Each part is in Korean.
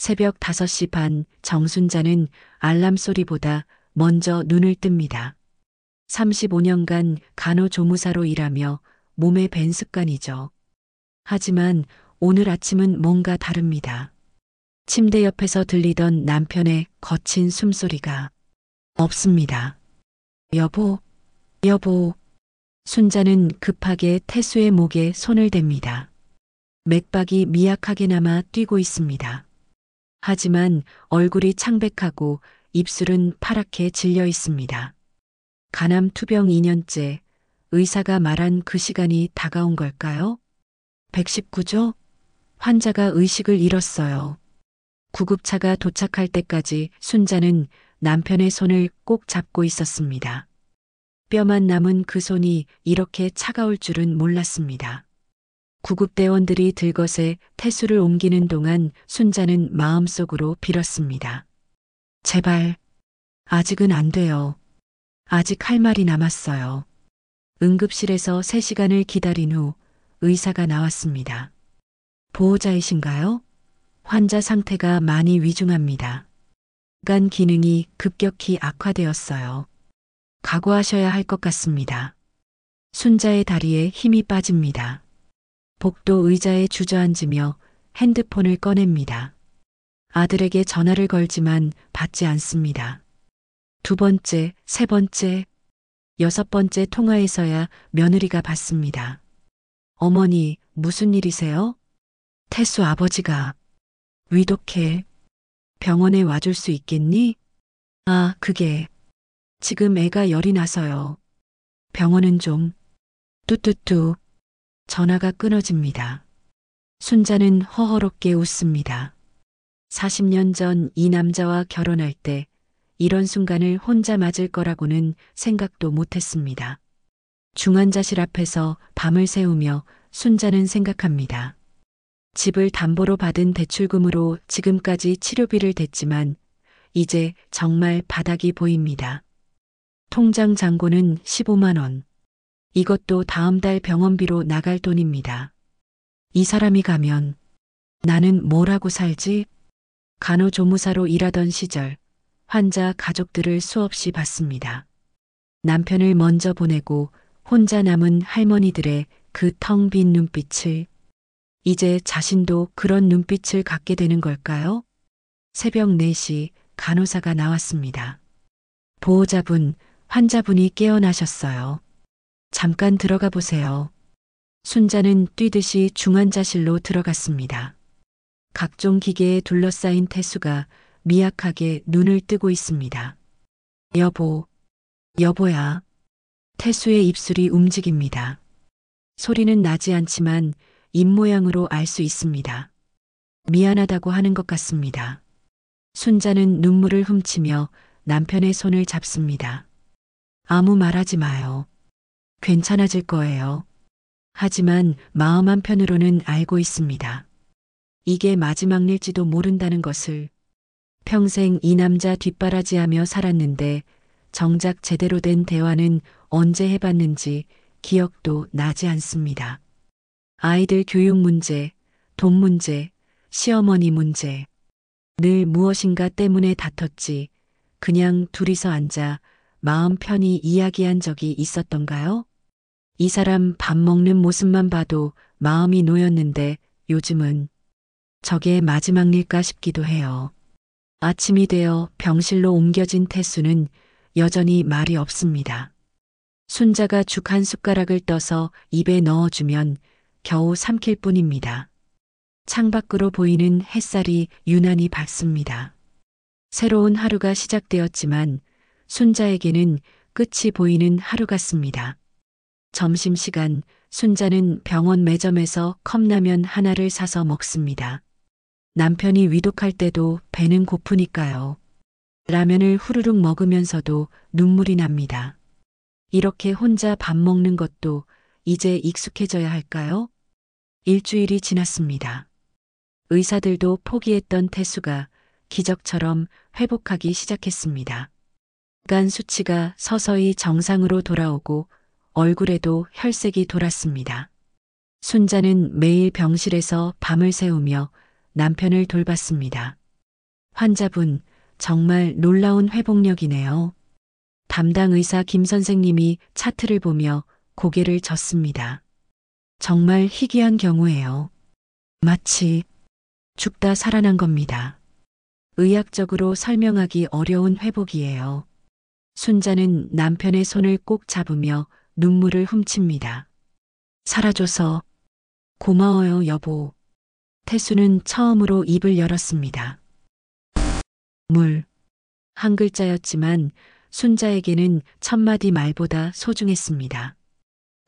새벽 5시 반 정순자는 알람 소리보다 먼저 눈을 뜹니다. 35년간 간호조무사로 일하며 몸에 밴 습관이죠. 하지만 오늘 아침은 뭔가 다릅니다. 침대 옆에서 들리던 남편의 거친 숨소리가 없습니다. 여보, 여보. 순자는 급하게 태수의 목에 손을 댑니다. 맥박이 미약하게나마 뛰고 있습니다. 하지만 얼굴이 창백하고 입술은 파랗게 질려 있습니다. 간암 투병 2년째, 의사가 말한 그 시간이 다가온 걸까요? 119조? 환자가 의식을 잃었어요. 구급차가 도착할 때까지 순자는 남편의 손을 꼭 잡고 있었습니다. 뼈만 남은 그 손이 이렇게 차가울 줄은 몰랐습니다. 구급대원들이 들것에 태수를 옮기는 동안 순자는 마음속으로 빌었습니다. 제발, 아직은 안 돼요. 아직 할 말이 남았어요. 응급실에서 3시간을 기다린 후 의사가 나왔습니다. 보호자이신가요? 환자 상태가 많이 위중합니다. 간 기능이 급격히 악화되었어요. 각오하셔야 할 것 같습니다. 순자의 다리에 힘이 빠집니다. 복도 의자에 주저앉으며 핸드폰을 꺼냅니다. 아들에게 전화를 걸지만 받지 않습니다. 2번째, 3번째, 6번째 통화에서야 며느리가 받습니다. 어머니, 무슨 일이세요? 태수 아버지가 위독해. 병원에 와줄 수 있겠니? 아, 그게 지금 애가 열이 나서요. 병원은 좀 뚜뚜뚜. 전화가 끊어집니다. 순자는 허허롭게 웃습니다. 40년 전 이 남자와 결혼할 때 이런 순간을 혼자 맞을 거라고는 생각도 못했습니다. 중환자실 앞에서 밤을 새우며 순자는 생각합니다. 집을 담보로 받은 대출금으로 지금까지 치료비를 댔지만 이제 정말 바닥이 보입니다. 통장 잔고는 15만 원. 이것도 다음 달 병원비로 나갈 돈입니다. 이 사람이 가면 나는 뭘 하고 살지? 간호조무사로 일하던 시절 환자 가족들을 수없이 봤습니다. 남편을 먼저 보내고 혼자 남은 할머니들의 그 텅 빈 눈빛을 이제 자신도 그런 눈빛을 갖게 되는 걸까요? 새벽 4시 간호사가 나왔습니다. 보호자분, 환자분이 깨어나셨어요. 잠깐 들어가 보세요. 순자는 뛰듯이 중환자실로 들어갔습니다. 각종 기계에 둘러싸인 태수가 미약하게 눈을 뜨고 있습니다. 여보, 여보야. 태수의 입술이 움직입니다. 소리는 나지 않지만 입모양으로 알 수 있습니다. 미안하다고 하는 것 같습니다. 순자는 눈물을 훔치며 남편의 손을 잡습니다. 아무 말하지 마요. 괜찮아질 거예요. 하지만 마음 한편으로는 알고 있습니다. 이게 마지막 일지도 모른다는 것을. 평생 이 남자 뒷바라지하며 살았는데 정작 제대로 된 대화는 언제 해봤는지 기억도 나지 않습니다. 아이들 교육 문제, 돈 문제, 시어머니 문제. 늘 무엇인가 때문에 다퉜지 그냥 둘이서 앉아 마음 편히 이야기한 적이 있었던가요? 이 사람 밥 먹는 모습만 봐도 마음이 놓였는데 요즘은 저게 마지막 일까 싶기도 해요. 아침이 되어 병실로 옮겨진 태수는 여전히 말이 없습니다. 순자가 죽 한 숟가락을 떠서 입에 넣어주면 겨우 삼킬 뿐입니다. 창밖으로 보이는 햇살이 유난히 밝습니다. 새로운 하루가 시작되었지만 순자에게는 끝이 보이는 하루 같습니다. 점심시간 순자는 병원 매점에서 컵라면 하나를 사서 먹습니다. 남편이 위독할 때도 배는 고프니까요. 라면을 후루룩 먹으면서도 눈물이 납니다. 이렇게 혼자 밥 먹는 것도 이제 익숙해져야 할까요? 일주일이 지났습니다. 의사들도 포기했던 태수가 기적처럼 회복하기 시작했습니다. 간 수치가 서서히 정상으로 돌아오고 얼굴에도 혈색이 돌았습니다. 순자는 매일 병실에서 밤을 새우며 남편을 돌봤습니다. 환자분, 정말 놀라운 회복력이네요. 담당 의사 김 선생님이 차트를 보며 고개를 젓습니다. 정말 희귀한 경우예요. 마치 죽다 살아난 겁니다. 의학적으로 설명하기 어려운 회복이에요. 순자는 남편의 손을 꼭 잡으며 눈물을 훔칩니다. 살아줘서 고마워요, 여보. 태수는 처음으로 입을 열었습니다. 물. 한 글자였지만 순자에게는 천마디 말보다 소중했습니다.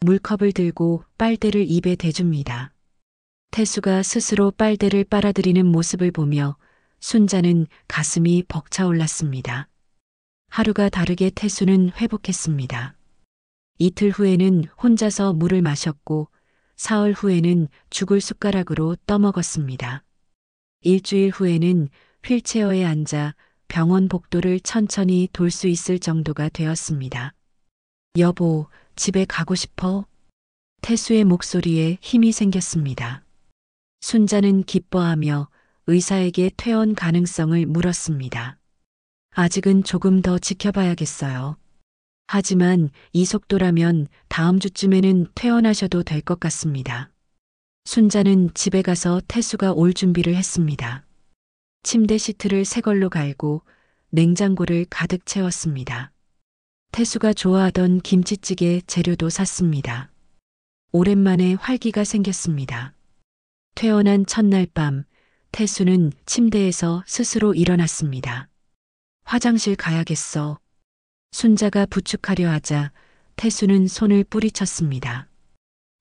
물컵을 들고 빨대를 입에 대줍니다. 태수가 스스로 빨대를 빨아들이는 모습을 보며 순자는 가슴이 벅차올랐습니다. 하루가 다르게 태수는 회복했습니다. 이틀 후에는 혼자서 물을 마셨고 사흘 후에는 죽을 숟가락으로 떠먹었습니다. 일주일 후에는 휠체어에 앉아 병원 복도를 천천히 돌 수 있을 정도가 되었습니다. 여보, 집에 가고 싶어? 태수의 목소리에 힘이 생겼습니다. 순자는 기뻐하며 의사에게 퇴원 가능성을 물었습니다. 아직은 조금 더 지켜봐야겠어요. 하지만 이 속도라면 다음 주쯤에는 퇴원하셔도 될 것 같습니다. 순자는 집에 가서 태수가 올 준비를 했습니다. 침대 시트를 새 걸로 갈고 냉장고를 가득 채웠습니다. 태수가 좋아하던 김치찌개 재료도 샀습니다. 오랜만에 활기가 생겼습니다. 퇴원한 첫날 밤, 태수는 침대에서 스스로 일어났습니다. 화장실 가야겠어. 순자가 부축하려 하자 태수는 손을 뿌리쳤습니다.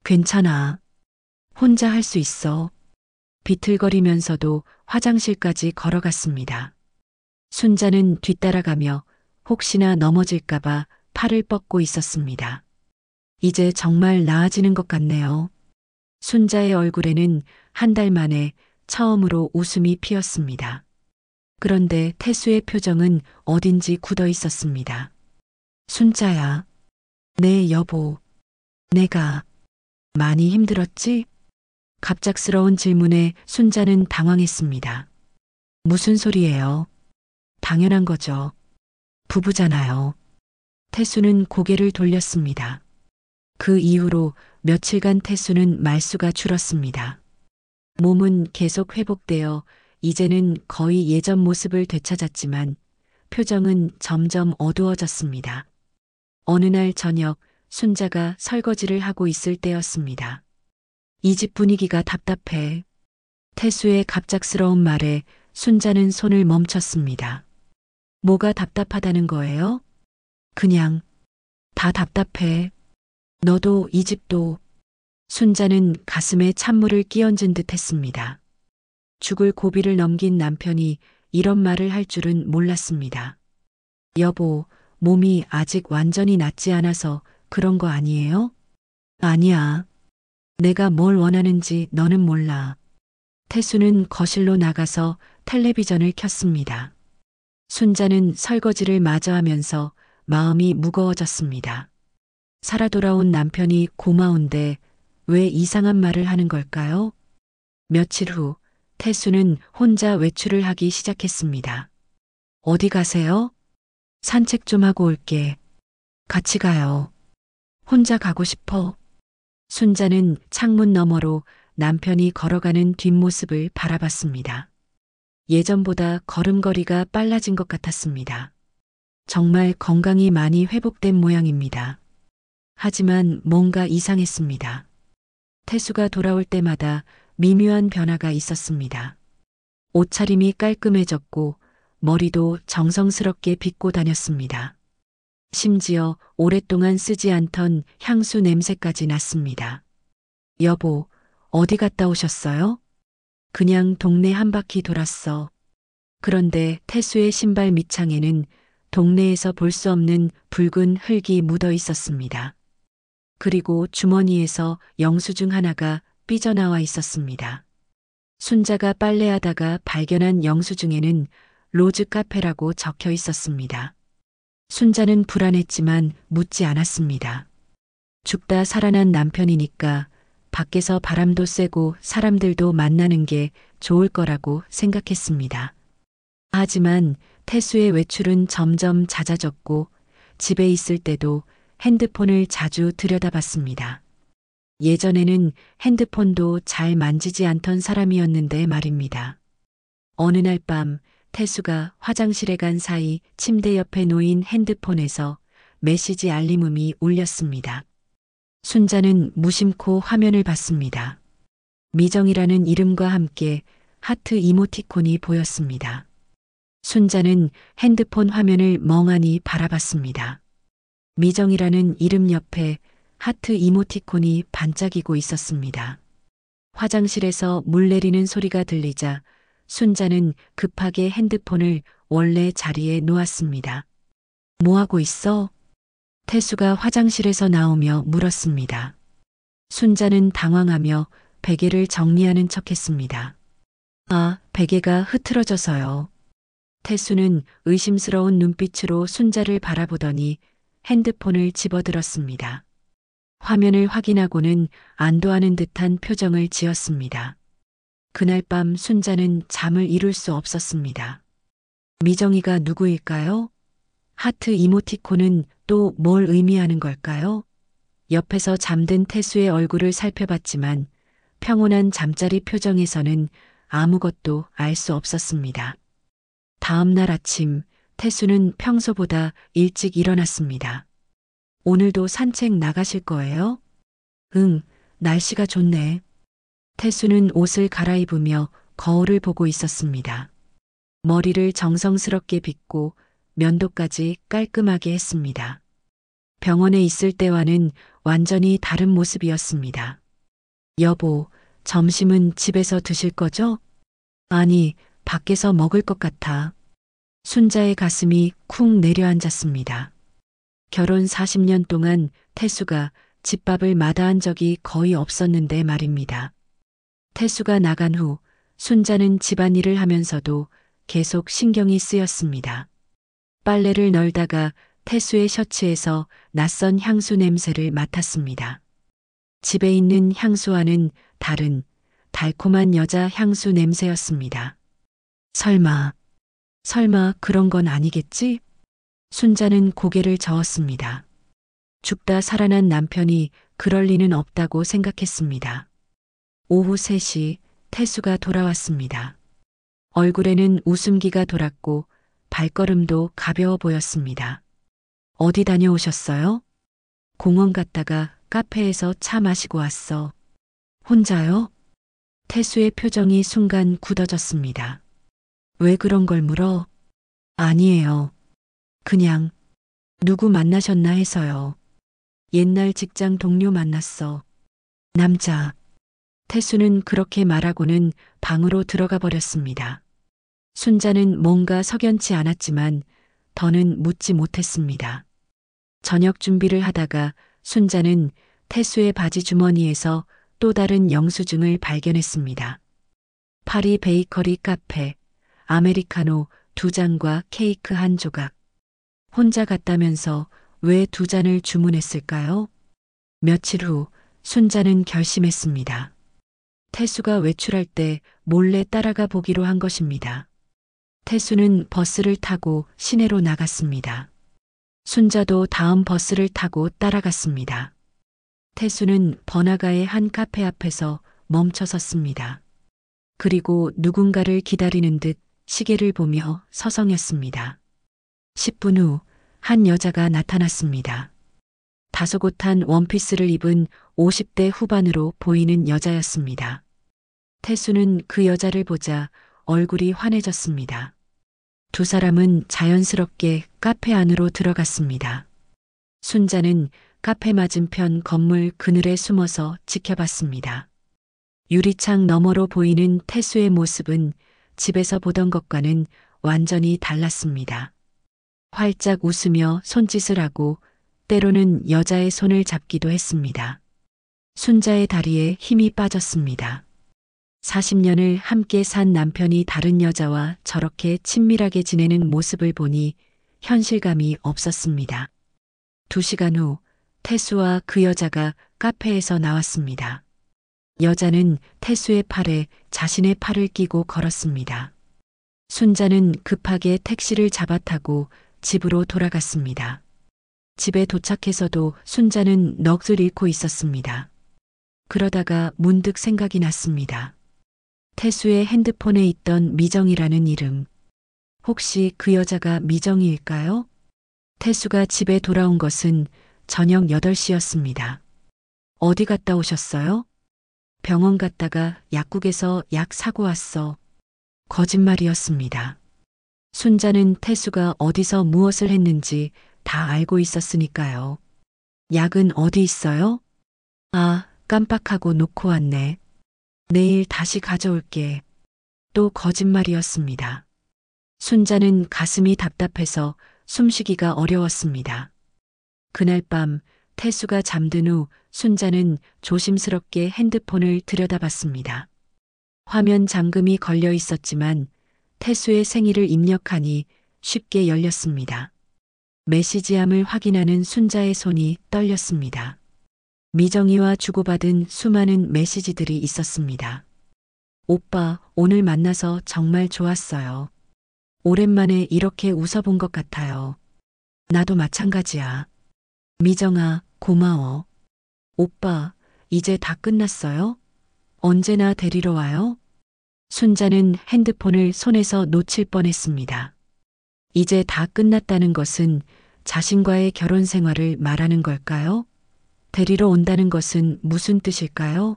괜찮아. 혼자 할 수 있어. 비틀거리면서도 화장실까지 걸어갔습니다. 순자는 뒤따라가며 혹시나 넘어질까봐 팔을 뻗고 있었습니다. 이제 정말 나아지는 것 같네요. 순자의 얼굴에는 한 달 만에 처음으로 웃음이 피었습니다. 그런데 태수의 표정은 어딘지 굳어 있었습니다. 순자야. 네, 여보. 내가 많이 힘들었지? 갑작스러운 질문에 순자는 당황했습니다. 무슨 소리예요? 당연한 거죠. 부부잖아요. 태수는 고개를 돌렸습니다. 그 이후로 며칠간 태수는 말수가 줄었습니다. 몸은 계속 회복되어 이제는 거의 예전 모습을 되찾았지만 표정은 점점 어두워졌습니다. 어느 날 저녁 순자가 설거지를 하고 있을 때였습니다. 이 집 분위기가 답답해. 태수의 갑작스러운 말에 순자는 손을 멈췄습니다. 뭐가 답답하다는 거예요? 그냥 다 답답해. 너도 이 집도. 순자는 가슴에 찬물을 끼얹은 듯 했습니다. 죽을 고비를 넘긴 남편이 이런 말을 할 줄은 몰랐습니다. 여보, 몸이 아직 완전히 낫지 않아서 그런 거 아니에요? 아니야. 내가 뭘 원하는지 너는 몰라. 태수는 거실로 나가서 텔레비전을 켰습니다. 순자는 설거지를 마저 하면서 마음이 무거워졌습니다. 살아 돌아온 남편이 고마운데 왜 이상한 말을 하는 걸까요? 며칠 후 태수는 혼자 외출을 하기 시작했습니다. 어디 가세요? 산책 좀 하고 올게. 같이 가요. 혼자 가고 싶어. 순자는 창문 너머로 남편이 걸어가는 뒷모습을 바라봤습니다. 예전보다 걸음걸이가 빨라진 것 같았습니다. 정말 건강이 많이 회복된 모양입니다. 하지만 뭔가 이상했습니다. 태수가 돌아올 때마다 미묘한 변화가 있었습니다. 옷차림이 깔끔해졌고 머리도 정성스럽게 빗고 다녔습니다. 심지어 오랫동안 쓰지 않던 향수 냄새까지 났습니다. 여보, 어디 갔다 오셨어요? 그냥 동네 한 바퀴 돌았어. 그런데 태수의 신발 밑창에는 동네에서 볼 수 없는 붉은 흙이 묻어 있었습니다. 그리고 주머니에서 영수증 하나가 삐져나와 있었습니다. 순자가 빨래하다가 발견한 영수증에는 로즈 카페라고 적혀 있었습니다. 순자는 불안했지만 묻지 않았습니다. 죽다 살아난 남편이니까 밖에서 바람도 쐬고 사람들도 만나는 게 좋을 거라고 생각했습니다. 하지만 태수의 외출은 점점 잦아졌고 집에 있을 때도 핸드폰을 자주 들여다봤습니다. 예전에는 핸드폰도 잘 만지지 않던 사람이었는데 말입니다. 어느 날 밤 태수가 화장실에 간 사이 침대 옆에 놓인 핸드폰에서 메시지 알림음이 울렸습니다. 순자는 무심코 화면을 봤습니다. 미정이라는 이름과 함께 하트 이모티콘이 보였습니다. 순자는 핸드폰 화면을 멍하니 바라봤습니다. 미정이라는 이름 옆에 하트 이모티콘이 반짝이고 있었습니다. 화장실에서 물 내리는 소리가 들리자 순자는 급하게 핸드폰을 원래 자리에 놓았습니다. 뭐 하고 있어? 태수가 화장실에서 나오며 물었습니다. 순자는 당황하며 베개를 정리하는 척했습니다. 아, 베개가 흐트러져서요. 태수는 의심스러운 눈빛으로 순자를 바라보더니 핸드폰을 집어들었습니다. 화면을 확인하고는 안도하는 듯한 표정을 지었습니다. 그날 밤 순자는 잠을 이룰 수 없었습니다. 미정이가 누구일까요? 하트 이모티콘은 또 뭘 의미하는 걸까요? 옆에서 잠든 태수의 얼굴을 살펴봤지만 평온한 잠자리 표정에서는 아무것도 알 수 없었습니다. 다음 날 아침 태수는 평소보다 일찍 일어났습니다. 오늘도 산책 나가실 거예요? 응, 날씨가 좋네. 태수는 옷을 갈아입으며 거울을 보고 있었습니다. 머리를 정성스럽게 빗고 면도까지 깔끔하게 했습니다. 병원에 있을 때와는 완전히 다른 모습이었습니다. 여보, 점심은 집에서 드실 거죠? 아니, 밖에서 먹을 것 같아. 순자의 가슴이 쿵 내려앉았습니다. 결혼 40년 동안 태수가 집밥을 마다한 적이 거의 없었는데 말입니다. 태수가 나간 후 순자는 집안일을 하면서도 계속 신경이 쓰였습니다. 빨래를 널다가 태수의 셔츠에서 낯선 향수 냄새를 맡았습니다. 집에 있는 향수와는 다른 달콤한 여자 향수 냄새였습니다. 설마 그런 건 아니겠지? 순자는 고개를 저었습니다. 죽다 살아난 남편이 그럴 리는 없다고 생각했습니다. 오후 3시 태수가 돌아왔습니다. 얼굴에는 웃음기가 돌았고 발걸음도 가벼워 보였습니다. 어디 다녀오셨어요? 공원 갔다가 카페에서 차 마시고 왔어. 혼자요? 태수의 표정이 순간 굳어졌습니다. 왜 그런 걸 물어? 아니에요. 그냥 누구 만나셨나 해서요. 옛날 직장 동료 만났어. 남자. 태수는 그렇게 말하고는 방으로 들어가 버렸습니다. 순자는 뭔가 석연치 않았지만 더는 묻지 못했습니다. 저녁 준비를 하다가 순자는 태수의 바지 주머니에서 또 다른 영수증을 발견했습니다. 파리 베이커리 카페, 아메리카노 2잔과 케이크 1조각. 혼자 갔다면서 왜 2잔을 주문했을까요? 며칠 후 순자는 결심했습니다. 태수가 외출할 때 몰래 따라가 보기로 한 것입니다. 태수는 버스를 타고 시내로 나갔습니다. 순자도 다음 버스를 타고 따라갔습니다. 태수는 번화가의 한 카페 앞에서 멈춰 섰습니다. 그리고 누군가를 기다리는 듯 시계를 보며 서성였습니다. 10분 후 한 여자가 나타났습니다. 다소곳한 원피스를 입은 50대 후반으로 보이는 여자였습니다. 태수는 그 여자를 보자 얼굴이 환해졌습니다. 두 사람은 자연스럽게 카페 안으로 들어갔습니다. 순자는 카페 맞은편 건물 그늘에 숨어서 지켜봤습니다. 유리창 너머로 보이는 태수의 모습은 집에서 보던 것과는 완전히 달랐습니다. 활짝 웃으며 손짓을 하고 때로는 여자의 손을 잡기도 했습니다. 순자의 다리에 힘이 빠졌습니다. 40년을 함께 산 남편이 다른 여자와 저렇게 친밀하게 지내는 모습을 보니 현실감이 없었습니다. 2시간 후 태수와 그 여자가 카페에서 나왔습니다. 여자는 태수의 팔에 자신의 팔을 끼고 걸었습니다. 순자는 급하게 택시를 잡아 타고 집으로 돌아갔습니다. 집에 도착해서도 순자는 넋을 잃고 있었습니다. 그러다가 문득 생각이 났습니다. 태수의 핸드폰에 있던 미정이라는 이름. 혹시 그 여자가 미정이일까요? 태수가 집에 돌아온 것은 저녁 8시였습니다. 어디 갔다 오셨어요? 병원 갔다가 약국에서 약 사고 왔어. 거짓말이었습니다. 순자는 태수가 어디서 무엇을 했는지 다 알고 있었으니까요. 약은 어디 있어요? 아, 깜빡하고 놓고 왔네. 내일 다시 가져올게. 또 거짓말이었습니다. 순자는 가슴이 답답해서 숨쉬기가 어려웠습니다. 그날 밤 태수가 잠든 후 순자는 조심스럽게 핸드폰을 들여다봤습니다. 화면 잠금이 걸려 있었지만 태수의 생일을 입력하니 쉽게 열렸습니다. 메시지함을 확인하는 순자의 손이 떨렸습니다. 미정이와 주고받은 수많은 메시지들이 있었습니다. 오빠, 오늘 만나서 정말 좋았어요. 오랜만에 이렇게 웃어본 것 같아요. 나도 마찬가지야. 미정아, 고마워. 오빠, 이제 다 끝났어요? 언제나 데리러 와요? 순자는 핸드폰을 손에서 놓칠 뻔했습니다. 이제 다 끝났다는 것은 자신과의 결혼 생활을 말하는 걸까요? 데리러 온다는 것은 무슨 뜻일까요?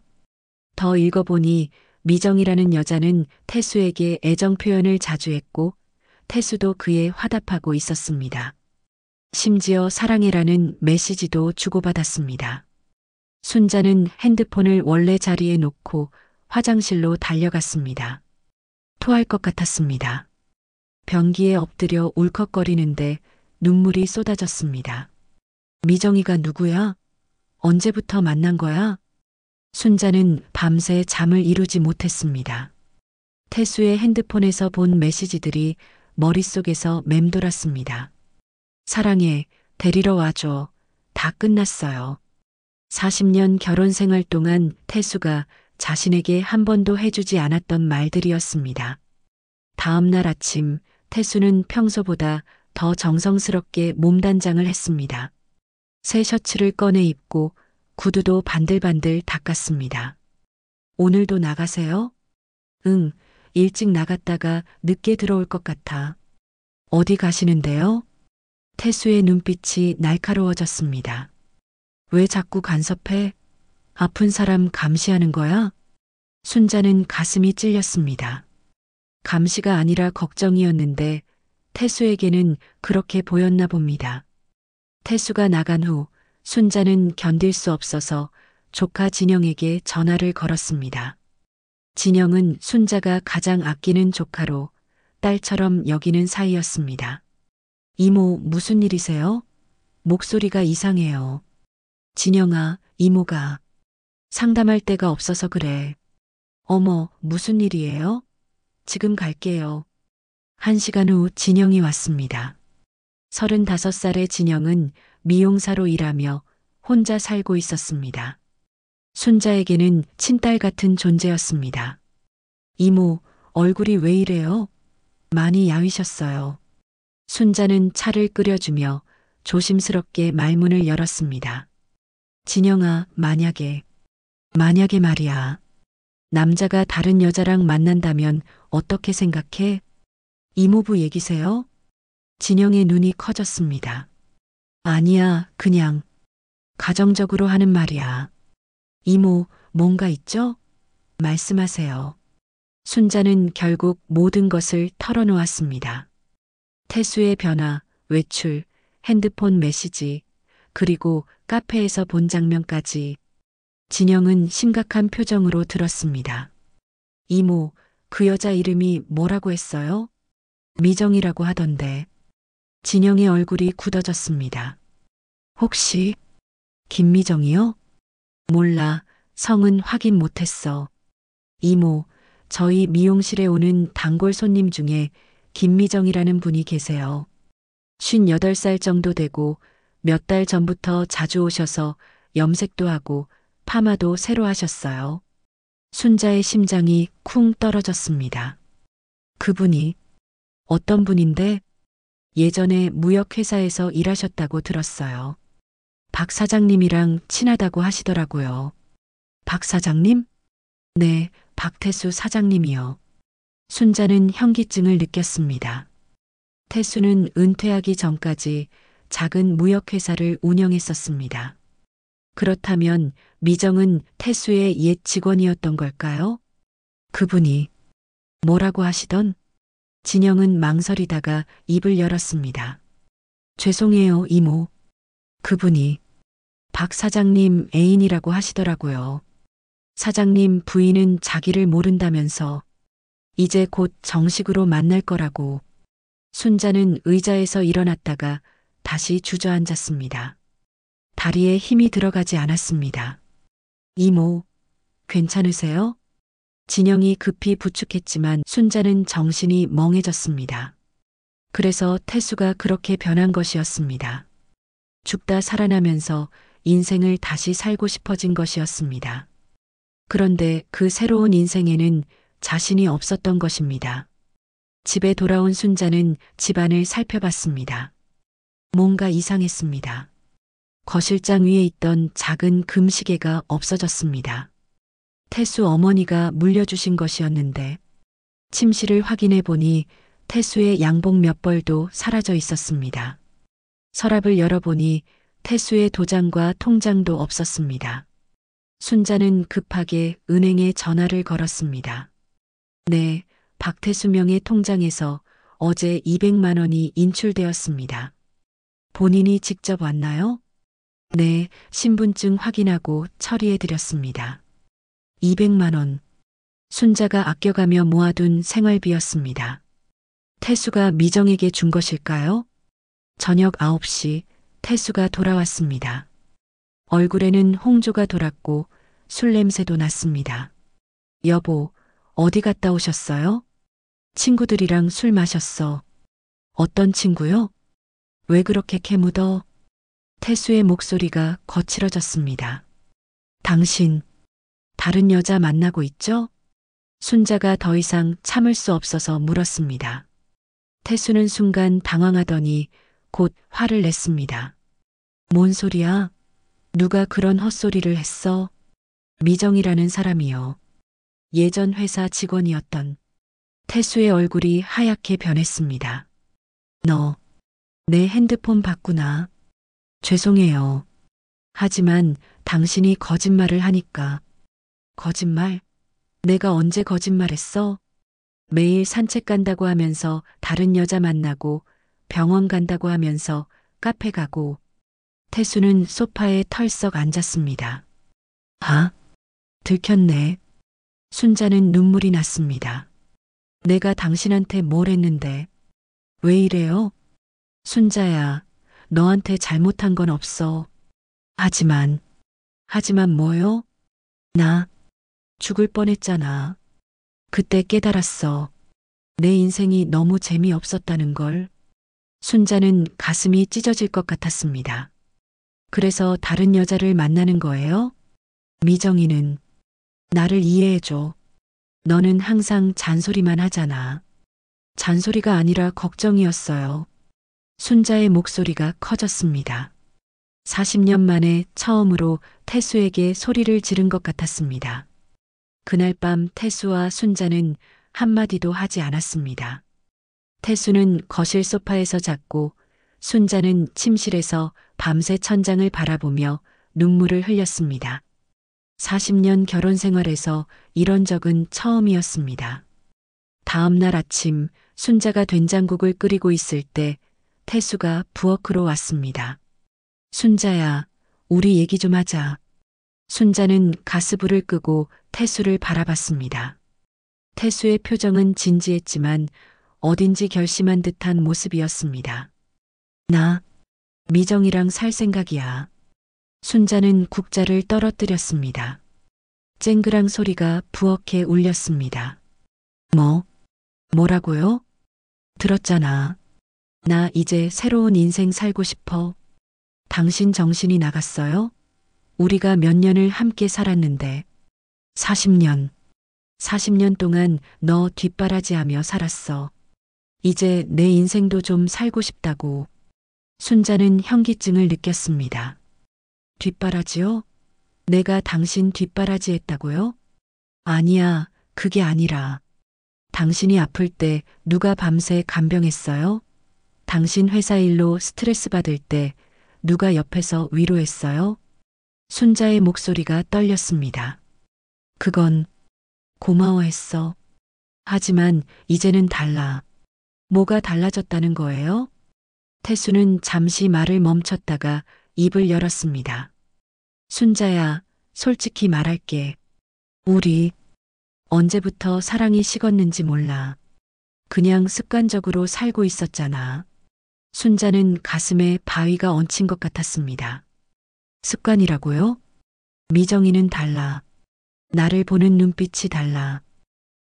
더 읽어보니 미정이라는 여자는 태수에게 애정 표현을 자주 했고 태수도 그에 화답하고 있었습니다. 심지어 사랑해라는 메시지도 주고받았습니다. 순자는 핸드폰을 원래 자리에 놓고 화장실로 달려갔습니다. 토할 것 같았습니다. 변기에 엎드려 울컥거리는데 눈물이 쏟아졌습니다. 미정이가 누구야? 언제부터 만난 거야? 순자는 밤새 잠을 이루지 못했습니다. 태수의 핸드폰에서 본 메시지들이 머릿속에서 맴돌았습니다. 사랑해, 데리러 와줘. 다 끝났어요. 40년 결혼 생활 동안 태수가 자신에게 한 번도 해주지 않았던 말들이었습니다. 다음 날 아침 태수는 평소보다 더 정성스럽게 몸단장을 했습니다. 새 셔츠를 꺼내 입고 구두도 반들반들 닦았습니다. 오늘도 나가세요? 응, 일찍 나갔다가 늦게 들어올 것 같아. 어디 가시는데요? 태수의 눈빛이 날카로워졌습니다. 왜 자꾸 간섭해? 아픈 사람 감시하는 거야? 순자는 가슴이 찔렸습니다. 감시가 아니라 걱정이었는데 태수에게는 그렇게 보였나 봅니다. 태수가 나간 후 순자는 견딜 수 없어서 조카 진영에게 전화를 걸었습니다. 진영은 순자가 가장 아끼는 조카로 딸처럼 여기는 사이였습니다. 이모, 무슨 일이세요? 목소리가 이상해요. 진영아, 이모가 상담할 데가 없어서 그래. 어머, 무슨 일이에요? 지금 갈게요. 1시간 후 진영이 왔습니다. 35살의 진영은 미용사로 일하며 혼자 살고 있었습니다. 순자에게는 친딸 같은 존재였습니다. 이모, 얼굴이 왜 이래요? 많이 야위셨어요. 순자는 차를 끓여주며 조심스럽게 말문을 열었습니다. 진영아, 만약에 말이야. 남자가 다른 여자랑 만난다면 어떻게 생각해? 이모부 얘기세요? 진영의 눈이 커졌습니다. 아니야, 그냥 가정적으로 하는 말이야. 이모, 뭔가 있죠? 말씀하세요. 순자는 결국 모든 것을 털어놓았습니다. 태수의 변화, 외출, 핸드폰 메시지, 그리고 카페에서 본 장면까지. 진영은 심각한 표정으로 들었습니다. 이모, 그 여자 이름이 뭐라고 했어요? 미정이라고 하던데. 진영의 얼굴이 굳어졌습니다. 혹시 김미정이요? 몰라, 성은 확인 못했어. 이모, 저희 미용실에 오는 단골 손님 중에 김미정이라는 분이 계세요. 58살 정도 되고 몇 달 전부터 자주 오셔서 염색도 하고 파마도 새로 하셨어요. 순자의 심장이 쿵 떨어졌습니다. 그분이 어떤 분인데? 예전에 무역회사에서 일하셨다고 들었어요. 박 사장님이랑 친하다고 하시더라고요. 박 사장님? 네, 박태수 사장님이요. 순자는 현기증을 느꼈습니다. 태수는 은퇴하기 전까지 작은 무역회사를 운영했었습니다. 그렇다면 미정은 태수의 옛 직원이었던 걸까요? 그분이 뭐라고 하시던? 진영은 망설이다가 입을 열었습니다. 죄송해요, 이모. 그분이 박 사장님 애인이라고 하시더라고요. 사장님 부인은 자기를 모른다면서 이제 곧 정식으로 만날 거라고. 순자는 의자에서 일어났다가 다시 주저앉았습니다. 다리에 힘이 들어가지 않았습니다. 이모, 괜찮으세요? 진영이 급히 부축했지만 순자는 정신이 멍해졌습니다. 그래서 태수가 그렇게 변한 것이었습니다. 죽다 살아나면서 인생을 다시 살고 싶어진 것이었습니다. 그런데 그 새로운 인생에는 자신이 없었던 것입니다. 집에 돌아온 순자는 집안을 살펴봤습니다. 뭔가 이상했습니다. 거실장 위에 있던 작은 금시계가 없어졌습니다. 태수 어머니가 물려주신 것이었는데 침실을 확인해 보니 태수의 양복 몇 벌도 사라져 있었습니다. 서랍을 열어보니 태수의 도장과 통장도 없었습니다. 순자는 급하게 은행에 전화를 걸었습니다. 네, 박태수 명의 통장에서 어제 200만 원이 인출되었습니다. 본인이 직접 왔나요? 네, 신분증 확인하고 처리해 드렸습니다. 200만 원. 순자가 아껴가며 모아둔 생활비였습니다. 태수가 미정에게 준 것일까요? 저녁 9시 태수가 돌아왔습니다. 얼굴에는 홍조가 돌았고 술 냄새도 났습니다. 여보, 어디 갔다 오셨어요? 친구들이랑 술 마셨어. 어떤 친구요? 왜 그렇게 캐묻어? 태수의 목소리가 거칠어졌습니다. 당신, 다른 여자 만나고 있죠? 순자가 더 이상 참을 수 없어서 물었습니다. 태수는 순간 당황하더니 곧 화를 냈습니다. 뭔 소리야? 누가 그런 헛소리를 했어? 미정이라는 사람이요. 예전 회사 직원이었던. 태수의 얼굴이 하얗게 변했습니다. 너, 내 핸드폰 봤구나. 죄송해요. 하지만 당신이 거짓말을 하니까. 거짓말? 내가 언제 거짓말했어? 매일 산책 간다고 하면서 다른 여자 만나고 병원 간다고 하면서 카페 가고. 태수는 소파에 털썩 앉았습니다. 아, 들켰네. 순자는 눈물이 났습니다. 내가 당신한테 뭘 했는데? 왜 이래요? 순자야, 너한테 잘못한 건 없어. 하지만 뭐요? 나 죽을 뻔했잖아. 그때 깨달았어. 내 인생이 너무 재미없었다는 걸. 순자는 가슴이 찢어질 것 같았습니다. 그래서 다른 여자를 만나는 거예요? 미정이는 나를 이해해줘. 너는 항상 잔소리만 하잖아. 잔소리가 아니라 걱정이었어요. 순자의 목소리가 커졌습니다. 40년 만에 처음으로 태수에게 소리를 지른 것 같았습니다. 그날 밤 태수와 순자는 한마디도 하지 않았습니다. 태수는 거실 소파에서 잤고 순자는 침실에서 밤새 천장을 바라보며 눈물을 흘렸습니다. 40년 결혼 생활에서 이런 적은 처음이었습니다. 다음 날 아침 순자가 된장국을 끓이고 있을 때 태수가 부엌으로 왔습니다. 순자야, 우리 얘기 좀 하자. 순자는 가스불을 끄고 태수를 바라봤습니다. 태수의 표정은 진지했지만 어딘지 결심한 듯한 모습이었습니다. 나 미정이랑 살 생각이야. 순자는 국자를 떨어뜨렸습니다. 쨍그랑 소리가 부엌에 울렸습니다. 뭐라고요? 들었잖아. 나 이제 새로운 인생 살고 싶어. 당신 정신이 나갔어요? 우리가 몇 년을 함께 살았는데 40년 동안 너 뒷바라지하며 살았어. 이제 내 인생도 좀 살고 싶다고. 순자는 현기증을 느꼈습니다. 뒷바라지요? 내가 당신 뒷바라지 했다고요? 아니야, 그게 아니라. 당신이 아플 때 누가 밤새 간병했어요? 당신 회사 일로 스트레스 받을 때 누가 옆에서 위로했어요? 순자의 목소리가 떨렸습니다. 그건 고마워했어. 하지만 이제는 달라. 뭐가 달라졌다는 거예요? 태수는 잠시 말을 멈췄다가 입을 열었습니다. 순자야, 솔직히 말할게. 우리 언제부터 사랑이 식었는지 몰라. 그냥 습관적으로 살고 있었잖아. 순자는 가슴에 바위가 얹힌 것 같았습니다. 습관이라고요? 미정이는 달라. 나를 보는 눈빛이 달라.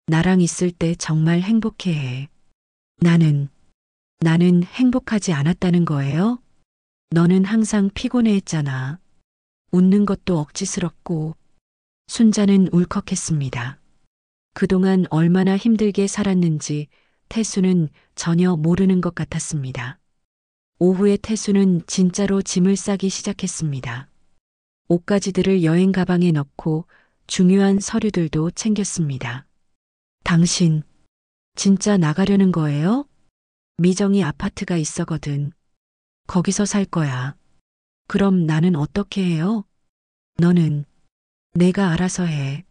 나랑 있을 때 정말 행복해해. 나는 행복하지 않았다는 거예요? 너는 항상 피곤해했잖아. 웃는 것도 억지스럽고. 순자는 울컥했습니다. 그동안 얼마나 힘들게 살았는지 태수는 전혀 모르는 것 같았습니다. 오후에 태수는 진짜로 짐을 싸기 시작했습니다. 옷가지들을 여행 가방에 넣고 중요한 서류들도 챙겼습니다. 당신, 진짜 나가려는 거예요? 미정이 아파트가 있어거든. 거기서 살 거야. 그럼 나는 어떻게 해요? 너는 내가 알아서 해.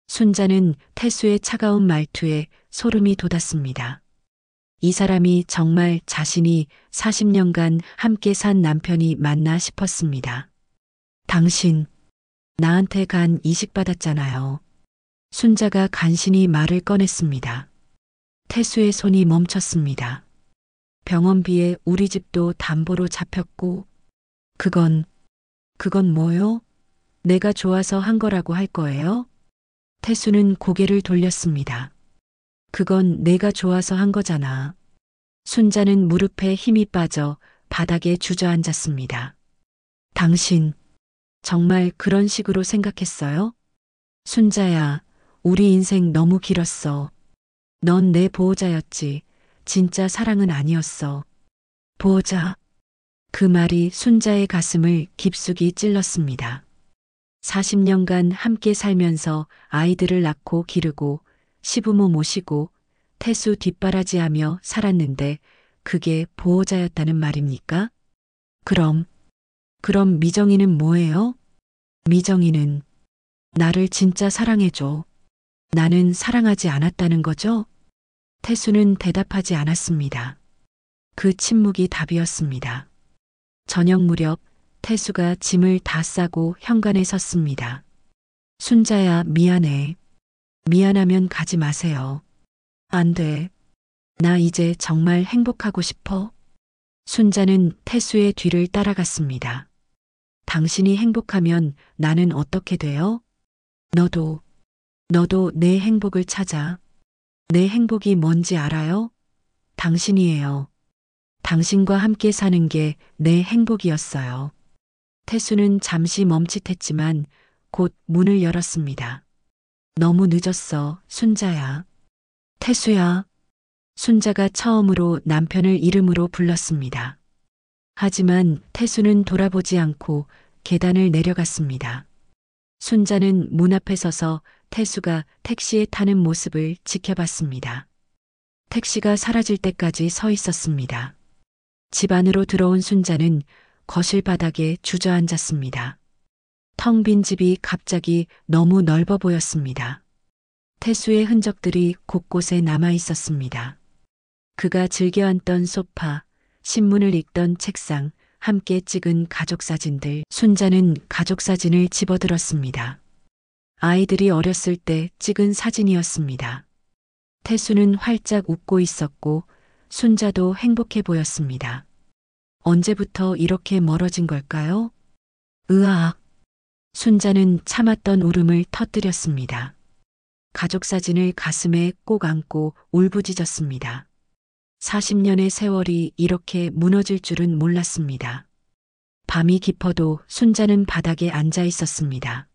순자는 태수의 차가운 말투에 소름이 돋았습니다. 이 사람이 정말 자신이 40년간 함께 산 남편이 맞나 싶었습니다. 당신, 나한테 간 이식 받았잖아요. 순자가 간신히 말을 꺼냈습니다. 태수의 손이 멈췄습니다. 병원비에 우리 집도 담보로 잡혔고, 그건 뭐요? 내가 좋아서 한 거라고 할 거예요? 태수는 고개를 돌렸습니다. 그건 내가 좋아서 한 거잖아. 순자는 무릎에 힘이 빠져 바닥에 주저앉았습니다. 당신, 정말 그런 식으로 생각했어요? 순자야, 우리 인생 너무 길었어. 넌 내 보호자였지. 진짜 사랑은 아니었어. 보호자. 그 말이 순자의 가슴을 깊숙이 찔렀습니다. 40년간 함께 살면서 아이들을 낳고 기르고 시부모 모시고 태수 뒷바라지하며 살았는데 그게 보호자였다는 말입니까? 그럼 미정이는 뭐예요? 미정이는 나를 진짜 사랑해줘. 나는 사랑하지 않았다는 거죠? 태수는 대답하지 않았습니다. 그 침묵이 답이었습니다. 저녁 무렵 태수가 짐을 다 싸고 현관에 섰습니다. 순자야, 미안해. 미안하면 가지 마세요. 안 돼. 나 이제 정말 행복하고 싶어. 순자는 태수의 뒤를 따라갔습니다. 당신이 행복하면 나는 어떻게 돼요? 너도 내 행복을 찾아. 내 행복이 뭔지 알아요? 당신이에요. 당신과 함께 사는 게 내 행복이었어요. 태수는 잠시 멈칫했지만 곧 문을 열었습니다. 너무 늦었어, 순자야. 태수야. 순자가 처음으로 남편을 이름으로 불렀습니다. 하지만 태수는 돌아보지 않고 계단을 내려갔습니다. 순자는 문 앞에 서서 태수가 택시에 타는 모습을 지켜봤습니다. 택시가 사라질 때까지 서 있었습니다. 집 안으로 들어온 순자는 거실 바닥에 주저앉았습니다. 텅 빈 집이 갑자기 너무 넓어 보였습니다. 태수의 흔적들이 곳곳에 남아 있었습니다. 그가 즐겨 앉던 소파, 신문을 읽던 책상, 함께 찍은 가족사진들. 순자는 가족사진을 집어들었습니다. 아이들이 어렸을 때 찍은 사진이었습니다. 태수는 활짝 웃고 있었고 순자도 행복해 보였습니다. 언제부터 이렇게 멀어진 걸까요? 으악. 순자는 참았던 울음을 터뜨렸습니다. 가족사진을 가슴에 꼭 안고 울부짖었습니다. 40년의 세월이 이렇게 무너질 줄은 몰랐습니다. 밤이 깊어도 순자는 바닥에 앉아 있었습니다.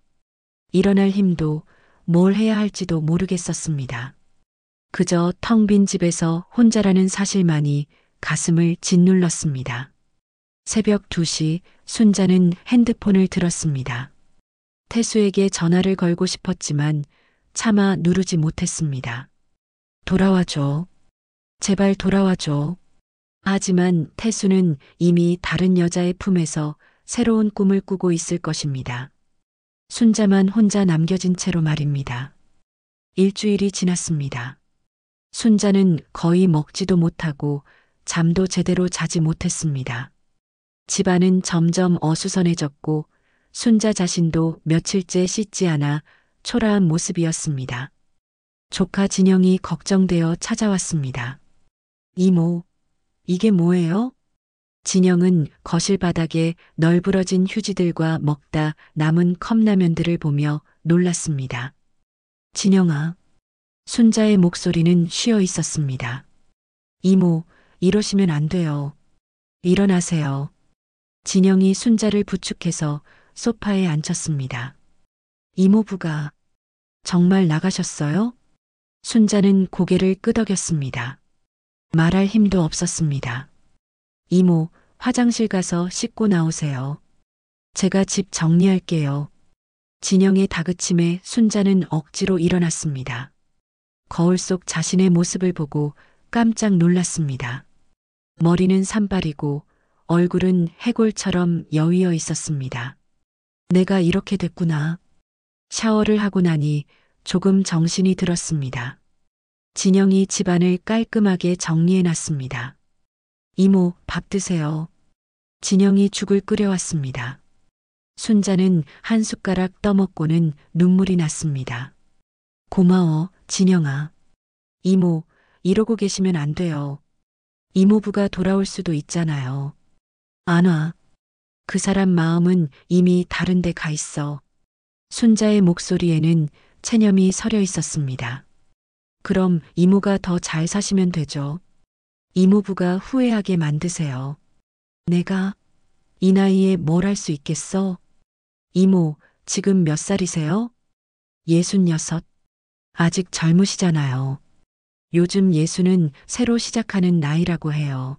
일어날 힘도 뭘 해야 할지도 모르겠었습니다. 그저 텅 빈 집에서 혼자라는 사실만이 가슴을 짓눌렀습니다. 새벽 2시 순자는 핸드폰을 들었습니다. 태수에게 전화를 걸고 싶었지만 차마 누르지 못했습니다. 돌아와줘. 제발 돌아와줘. 하지만 태수는 이미 다른 여자의 품에서 새로운 꿈을 꾸고 있을 것입니다. 순자만 혼자 남겨진 채로 말입니다. 일주일이 지났습니다. 순자는 거의 먹지도 못하고 잠도 제대로 자지 못했습니다. 집안은 점점 어수선해졌고 순자 자신도 며칠째 씻지 않아 초라한 모습이었습니다. 조카 진영이 걱정되어 찾아왔습니다. 이모, 이게 뭐예요? 진영은 거실 바닥에 널브러진 휴지들과 먹다 남은 컵라면들을 보며 놀랐습니다. 진영아, 순자의 목소리는 쉬어 있었습니다. 이모, 이러시면 안 돼요. 일어나세요. 진영이 순자를 부축해서 소파에 앉혔습니다. 이모부가 정말 나가셨어요? 순자는 고개를 끄덕였습니다. 말할 힘도 없었습니다. 이모, 화장실 가서 씻고 나오세요. 제가 집 정리할게요. 진영의 다그침에 순자는 억지로 일어났습니다. 거울 속 자신의 모습을 보고 깜짝 놀랐습니다. 머리는 산발이고 얼굴은 해골처럼 여위어 있었습니다. 내가 이렇게 됐구나. 샤워를 하고 나니 조금 정신이 들었습니다. 진영이 집안을 깔끔하게 정리해 놨습니다. 이모, 밥 드세요. 진영이 죽을 끓여왔습니다. 순자는 한 숟가락 떠먹고는 눈물이 났습니다. 고마워, 진영아. 이모, 이러고 계시면 안 돼요. 이모부가 돌아올 수도 있잖아요. 안 와. 그 사람 마음은 이미 다른 데 가 있어. 순자의 목소리에는 체념이 서려 있었습니다. 그럼 이모가 더 잘 사시면 되죠. 이모부가 후회하게 만드세요. 내가 이 나이에 뭘 할 수 있겠어? 이모, 지금 몇 살이세요? 66. 아직 젊으시잖아요. 요즘 예수는 새로 시작하는 나이라고 해요.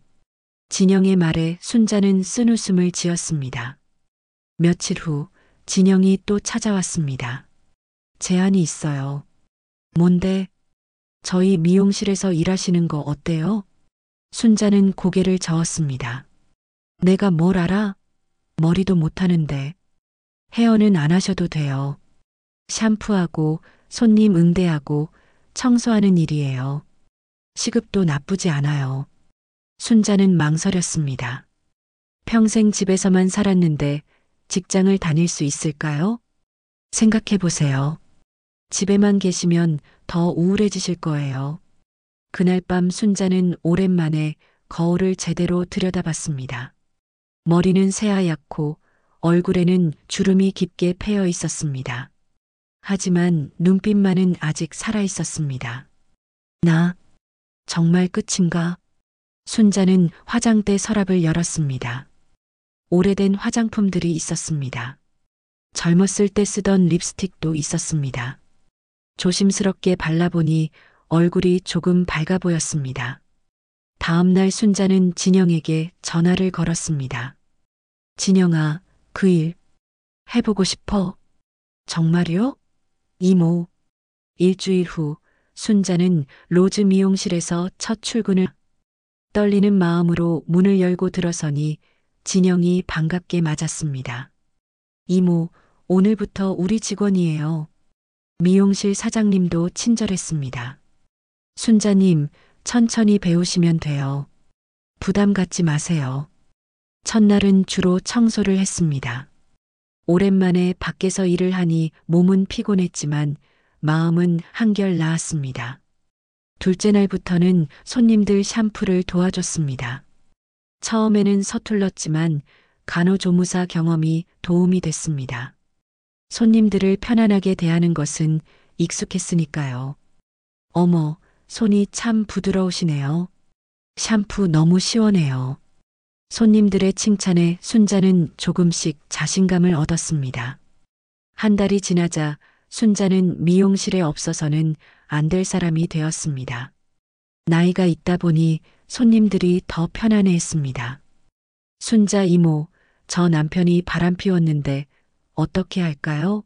진영의 말에 순자는 쓴웃음을 지었습니다. 며칠 후 진영이 또 찾아왔습니다. 제안이 있어요. 뭔데? 저희 미용실에서 일하시는 거 어때요? 순자는 고개를 저었습니다. 내가 뭘 알아? 머리도 못하는데. 헤어는 안 하셔도 돼요. 샴푸하고 손님 응대하고 청소하는 일이에요. 시급도 나쁘지 않아요. 순자는 망설였습니다. 평생 집에서만 살았는데 직장을 다닐 수 있을까요? 생각해 보세요. 집에만 계시면 더 우울해지실 거예요. 그날 밤 순자는 오랜만에 거울을 제대로 들여다봤습니다. 머리는 새하얗고 얼굴에는 주름이 깊게 패여 있었습니다. 하지만 눈빛만은 아직 살아 있었습니다. 나 정말 끝인가? 순자는 화장대 서랍을 열었습니다. 오래된 화장품들이 있었습니다. 젊었을 때 쓰던 립스틱도 있었습니다. 조심스럽게 발라보니 얼굴이 조금 밝아 보였습니다. 다음 날 순자는 진영에게 전화를 걸었습니다. 진영아, 그 일 해보고 싶어? 정말요? 이모. 일주일 후 순자는 로즈 미용실에서 첫 출근을 떨리는 마음으로 문을 열고 들어서니 진영이 반갑게 맞았습니다. 이모, 오늘부터 우리 직원이에요. 미용실 사장님도 친절했습니다. 순자님, 천천히 배우시면 돼요. 부담 갖지 마세요. 첫날은 주로 청소를 했습니다. 오랜만에 밖에서 일을 하니 몸은 피곤했지만 마음은 한결 나았습니다. 둘째 날부터는 손님들 샴푸를 도와줬습니다. 처음에는 서툴렀지만 간호조무사 경험이 도움이 됐습니다. 손님들을 편안하게 대하는 것은 익숙했으니까요. 어머, 손이 참 부드러우시네요. 샴푸 너무 시원해요. 손님들의 칭찬에 순자는 조금씩 자신감을 얻었습니다. 한 달이 지나자 순자는 미용실에 없어서는 안 될 사람이 되었습니다. 나이가 있다 보니 손님들이 더 편안해했습니다. 순자 이모, 저 남편이 바람 피웠는데 어떻게 할까요?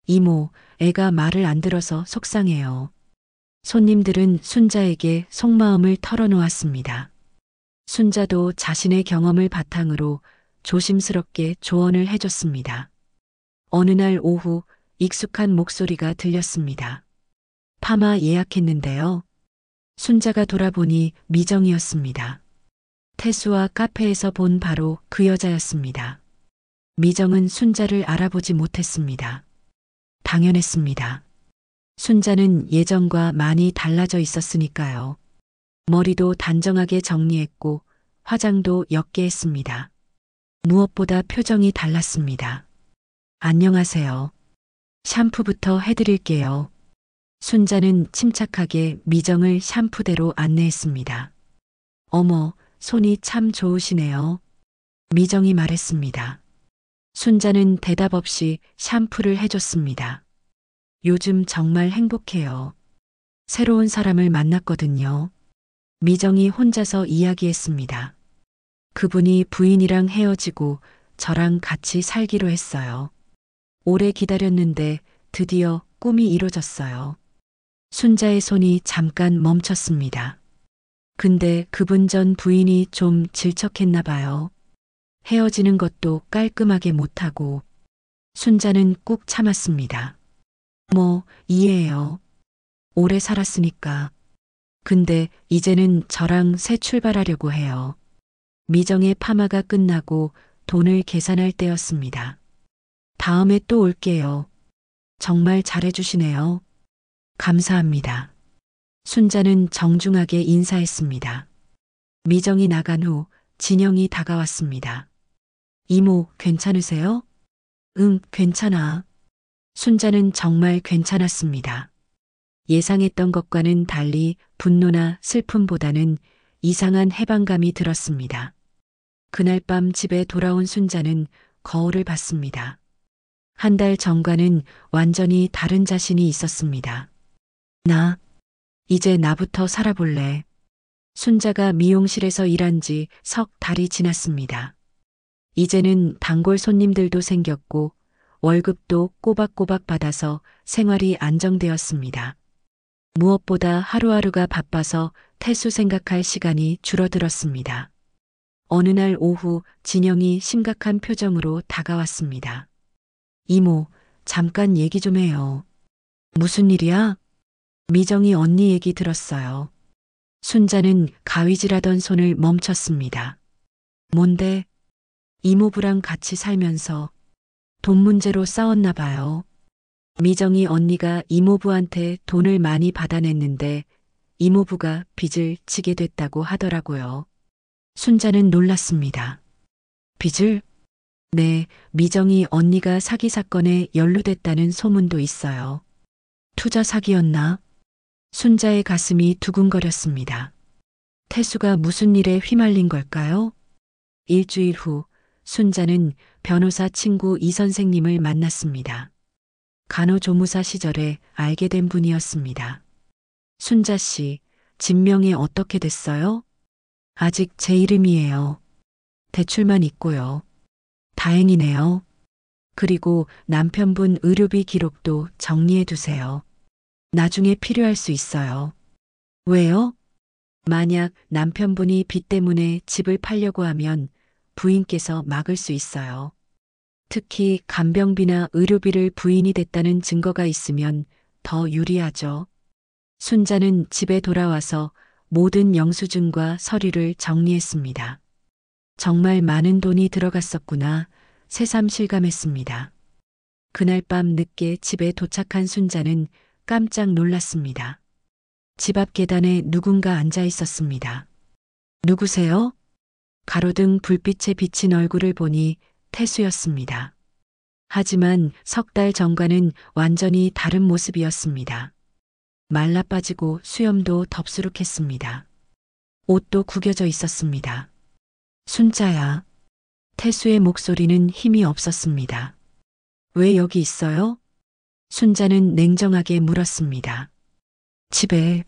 이모, 애가 말을 안 들어서 속상해요. 손님들은 순자에게 속마음을 털어놓았습니다. 순자도 자신의 경험을 바탕으로 조심스럽게 조언을 해줬습니다. 어느 날 오후 익숙한 목소리가 들렸습니다. 파마 예약했는데요. 순자가 돌아보니 미정이었습니다. 태수와 카페에서 본 바로 그 여자였습니다. 미정은 순자를 알아보지 못했습니다. 당연했습니다. 순자는 예전과 많이 달라져 있었으니까요. 머리도 단정하게 정리했고 화장도 옅게 했습니다. 무엇보다 표정이 달랐습니다. 안녕하세요. 샴푸부터 해드릴게요. 순자는 침착하게 미정을 샴푸대로 안내했습니다. 어머, 손이 참 좋으시네요. 미정이 말했습니다. 순자는 대답 없이 샴푸를 해줬습니다. 요즘 정말 행복해요. 새로운 사람을 만났거든요. 미정이 혼자서 이야기했습니다. 그분이 부인이랑 헤어지고 저랑 같이 살기로 했어요. 오래 기다렸는데 드디어 꿈이 이루어졌어요. 순자의 손이 잠깐 멈췄습니다. 근데 그분 전 부인이 좀 질척했나 봐요. 헤어지는 것도 깔끔하게 못하고. 순자는 꾹 참았습니다. 뭐, 이해해요. 오래 살았으니까. 근데 이제는 저랑 새 출발하려고 해요. 미정의 파마가 끝나고 돈을 계산할 때였습니다. 다음에 또 올게요. 정말 잘해주시네요. 감사합니다. 순자는 정중하게 인사했습니다. 미정이 나간 후 진영이 다가왔습니다. 이모, 괜찮으세요? 응, 괜찮아. 순자는 정말 괜찮았습니다. 예상했던 것과는 달리 분노나 슬픔보다는 이상한 해방감이 들었습니다. 그날 밤 집에 돌아온 순자는 거울을 봤습니다. 한 달 전과는 완전히 다른 자신이 있었습니다. 나, 이제 나부터 살아볼래. 순자가 미용실에서 일한 지 석 달이 지났습니다. 이제는 단골 손님들도 생겼고 월급도 꼬박꼬박 받아서 생활이 안정되었습니다. 무엇보다 하루하루가 바빠서 태수 생각할 시간이 줄어들었습니다. 어느 날 오후 진영이 심각한 표정으로 다가왔습니다. 이모, 잠깐 얘기 좀 해요. 무슨 일이야? 미정이 언니 얘기 들었어요. 순자는 가위질하던 손을 멈췄습니다. 뭔데? 이모부랑 같이 살면서 돈 문제로 싸웠나 봐요. 미정이 언니가 이모부한테 돈을 많이 받아냈는데 이모부가 빚을 지게 됐다고 하더라고요. 순자는 놀랐습니다. 빚을? 네, 미정이 언니가 사기 사건에 연루됐다는 소문도 있어요. 투자 사기였나? 순자의 가슴이 두근거렸습니다. 태수가 무슨 일에 휘말린 걸까요? 일주일 후 순자는 변호사 친구 이 선생님을 만났습니다. 간호조무사 시절에 알게 된 분이었습니다. 순자 씨, 진명이 어떻게 됐어요? 아직 제 이름이에요. 대출만 있고요. 다행이네요. 그리고 남편분 의료비 기록도 정리해 두세요. 나중에 필요할 수 있어요. 왜요? 만약 남편분이 빚 때문에 집을 팔려고 하면 부인께서 막을 수 있어요. 특히 간병비나 의료비를 부인이 됐다는 증거가 있으면 더 유리하죠. 순자는 집에 돌아와서 모든 영수증과 서류를 정리했습니다. 정말 많은 돈이 들어갔었구나 새삼 실감했습니다. 그날 밤 늦게 집에 도착한 순자는 깜짝 놀랐습니다. 집 앞 계단에 누군가 앉아 있었습니다. 누구세요? 가로등 불빛에 비친 얼굴을 보니 태수였습니다. 하지만 석 달 전과는 완전히 다른 모습이었습니다. 말라 빠지고 수염도 덥수룩했습니다. 옷도 구겨져 있었습니다. 순자야. 태수의 목소리는 힘이 없었습니다. 왜 여기 있어요? 순자는 냉정하게 물었습니다. 집에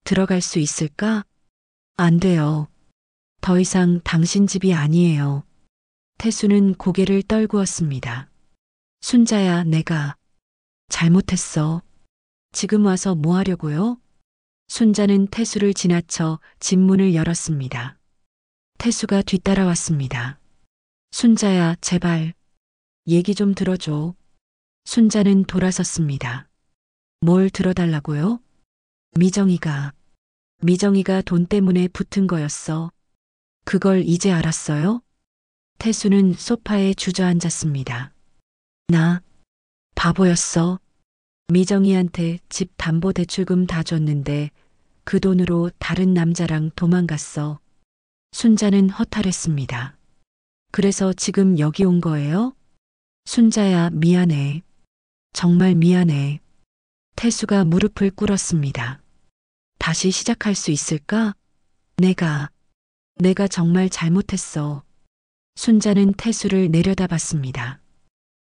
들어갈 수 있을까? 안 돼요. 더 이상 당신 집이 아니에요. 태수는 고개를 떨구었습니다. 순자야, 내가 잘못했어. 지금 와서 뭐 하려고요? 순자는 태수를 지나쳐 집 문을 열었습니다. 태수가 뒤따라왔습니다. 순자야, 제발 얘기 좀 들어줘. 순자는 돌아섰습니다. 뭘 들어달라고요? 미정이가 돈 때문에 붙은 거였어. 그걸 이제 알았어요? 태수는 소파에 주저앉았습니다. 나 바보였어. 미정이한테 집 담보대출금 다 줬는데 그 돈으로 다른 남자랑 도망갔어. 순자는 허탈했습니다. 그래서 지금 여기 온 거예요? 순자야, 미안해. 정말 미안해. 태수가 무릎을 꿇었습니다. 다시 시작할 수 있을까? 내가 정말 잘못했어. 순자는 태수를 내려다봤습니다.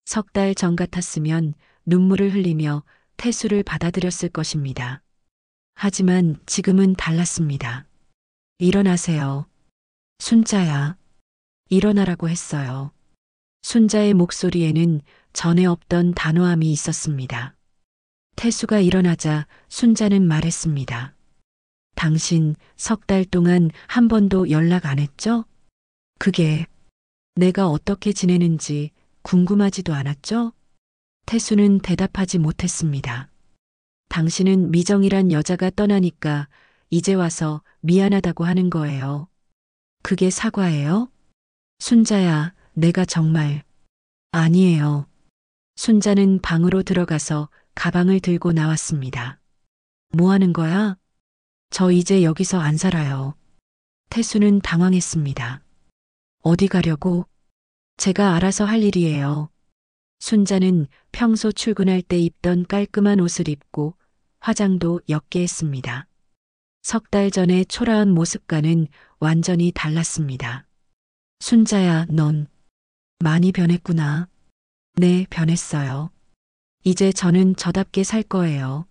석 달 전 같았으면 눈물을 흘리며 태수를 받아들였을 것입니다. 하지만 지금은 달랐습니다. 일어나세요. 순자야. 일어나라고 했어요. 순자의 목소리에는 전에 없던 단호함이 있었습니다. 태수가 일어나자 순자는 말했습니다. 당신 석 달 동안 한 번도 연락 안 했죠? 그게 내가 어떻게 지내는지 궁금하지도 않았죠? 태수는 대답하지 못했습니다. 당신은 미정이란 여자가 떠나니까 이제 와서 미안하다고 하는 거예요. 그게 사과예요? 순자야, 내가 정말 아니에요. 순자는 방으로 들어가서 가방을 들고 나왔습니다. 뭐 하는 거야? 저 이제 여기서 안 살아요. 태수는 당황했습니다. 어디 가려고? 제가 알아서 할 일이에요. 순자는 평소 출근할 때 입던 깔끔한 옷을 입고 화장도 옅게 했습니다. 석 달 전의 초라한 모습과는 완전히 달랐습니다. 순자야, 넌 많이 변했구나. 네, 변했어요. 이제 저는 저답게 살 거예요.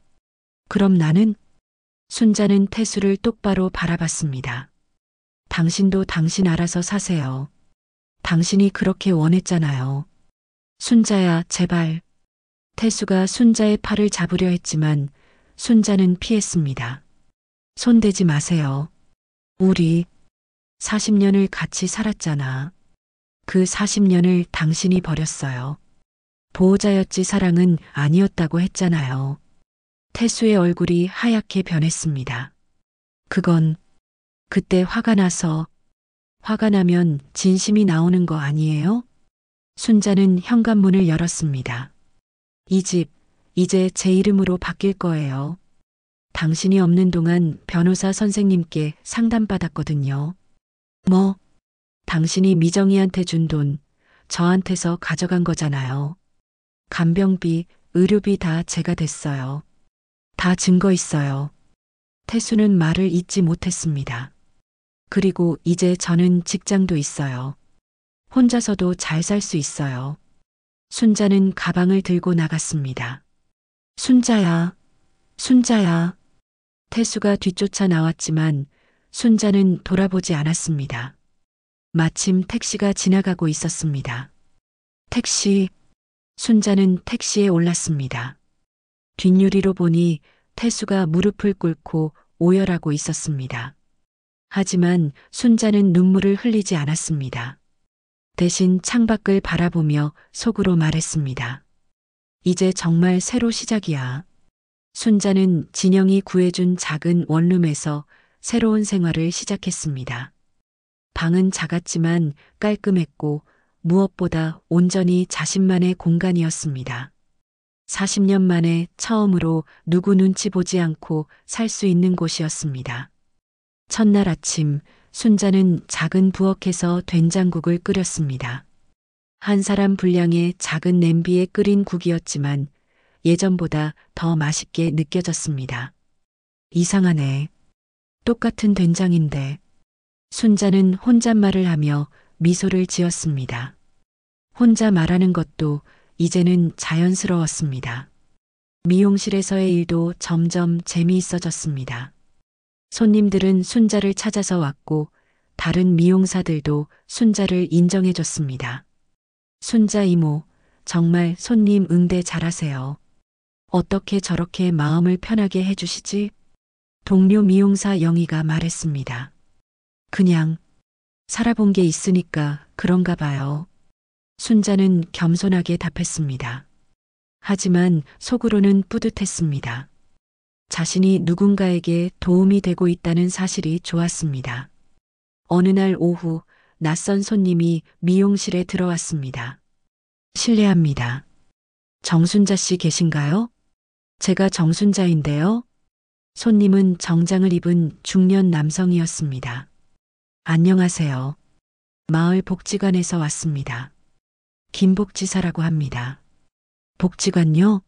그럼 나는? 순자는 태수를 똑바로 바라봤습니다. 당신도 당신 알아서 사세요. 당신이 그렇게 원했잖아요. 순자야, 제발. 태수가 순자의 팔을 잡으려 했지만 순자는 피했습니다. 손대지 마세요. 우리 40년을 같이 살았잖아. 그 40년을 당신이 버렸어요. 보호자였지 사랑은 아니었다고 했잖아요. 태수의 얼굴이 하얗게 변했습니다. 그건 그때 화가 나면 진심이 나오는 거 아니에요? 순자는 현관문을 열었습니다. 이 집, 이제 제 이름으로 바뀔 거예요. 당신이 없는 동안 변호사 선생님께 상담받았거든요. 뭐? 당신이 미정이한테 준 돈, 저한테서 가져간 거잖아요. 간병비, 의료비 다 제가 댔어요. 다 증거 있어요. 태수는 말을 잇지 못했습니다. 그리고 이제 저는 직장도 있어요. 혼자서도 잘 살 수 있어요. 순자는 가방을 들고 나갔습니다. 순자야, 순자야. 태수가 뒤쫓아 나왔지만 순자는 돌아보지 않았습니다. 마침 택시가 지나가고 있었습니다. 택시. 순자는 택시에 올랐습니다. 뒷유리로 보니 태수가 무릎을 꿇고 오열하고 있었습니다. 하지만 순자는 눈물을 흘리지 않았습니다. 대신 창밖을 바라보며 속으로 말했습니다. 이제 정말 새로 시작이야. 순자는 진영이 구해준 작은 원룸에서 새로운 생활을 시작했습니다. 방은 작았지만 깔끔했고 무엇보다 온전히 자신만의 공간이었습니다. 40년 만에 처음으로 누구 눈치 보지 않고 살 수 있는 곳이었습니다. 첫날 아침, 순자는 작은 부엌에서 된장국을 끓였습니다. 한 사람 분량의 작은 냄비에 끓인 국이었지만 예전보다 더 맛있게 느껴졌습니다. 이상하네. 똑같은 된장인데. 순자는 혼잣말을 하며 미소를 지었습니다. 혼자 말하는 것도 이제는 자연스러웠습니다. 미용실에서의 일도 점점 재미있어졌습니다. 손님들은 순자를 찾아서 왔고 다른 미용사들도 순자를 인정해줬습니다. 순자 이모, 정말 손님 응대 잘하세요. 어떻게 저렇게 마음을 편하게 해주시지? 동료 미용사 영희가 말했습니다. 그냥 살아본 게 있으니까 그런가 봐요. 순자는 겸손하게 답했습니다. 하지만 속으로는 뿌듯했습니다. 자신이 누군가에게 도움이 되고 있다는 사실이 좋았습니다. 어느 날 오후 낯선 손님이 미용실에 들어왔습니다. 실례합니다. 정순자 씨 계신가요? 제가 정순자인데요. 손님은 정장을 입은 중년 남성이었습니다. 안녕하세요. 마을 복지관에서 왔습니다. 김복지사라고 합니다. 복지관요?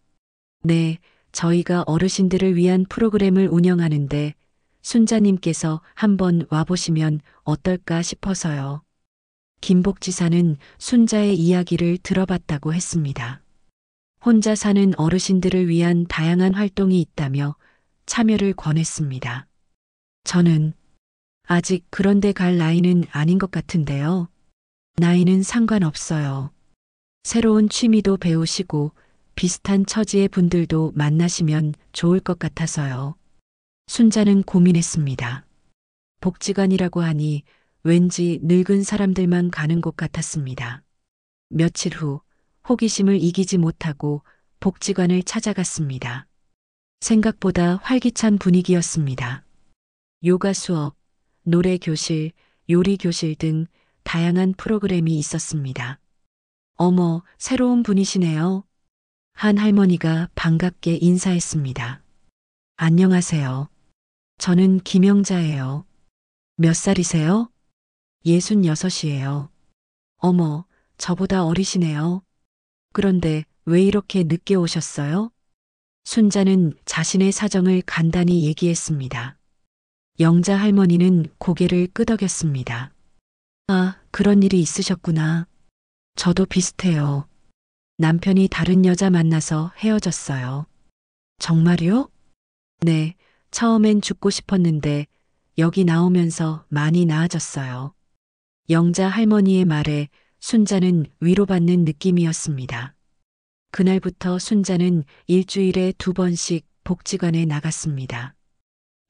네, 저희가 어르신들을 위한 프로그램을 운영하는데 순자님께서 한번 와보시면 어떨까 싶어서요. 김복지사는 순자의 이야기를 들어봤다고 했습니다. 혼자 사는 어르신들을 위한 다양한 활동이 있다며 참여를 권했습니다. 저는 아직 그런 데 갈 나이는 아닌 것 같은데요. 나이는 상관없어요. 새로운 취미도 배우시고 비슷한 처지의 분들도 만나시면 좋을 것 같아서요. 순자는 고민했습니다. 복지관이라고 하니 왠지 늙은 사람들만 가는 곳 같았습니다. 며칠 후 호기심을 이기지 못하고 복지관을 찾아갔습니다. 생각보다 활기찬 분위기였습니다. 요가 수업, 노래 교실, 요리 교실 등 다양한 프로그램이 있었습니다. 어머, 새로운 분이시네요. 한 할머니가 반갑게 인사했습니다. 안녕하세요. 저는 김영자예요. 몇 살이세요? 66이에요. 어머, 저보다 어리시네요. 그런데 왜 이렇게 늦게 오셨어요? 순자는 자신의 사정을 간단히 얘기했습니다. 영자 할머니는 고개를 끄덕였습니다. 아, 그런 일이 있으셨구나. 저도 비슷해요. 남편이 다른 여자 만나서 헤어졌어요. 정말요? 네, 처음엔 죽고 싶었는데 여기 나오면서 많이 나아졌어요. 영자 할머니의 말에 순자는 위로받는 느낌이었습니다. 그날부터 순자는 일주일에 2번씩 복지관에 나갔습니다.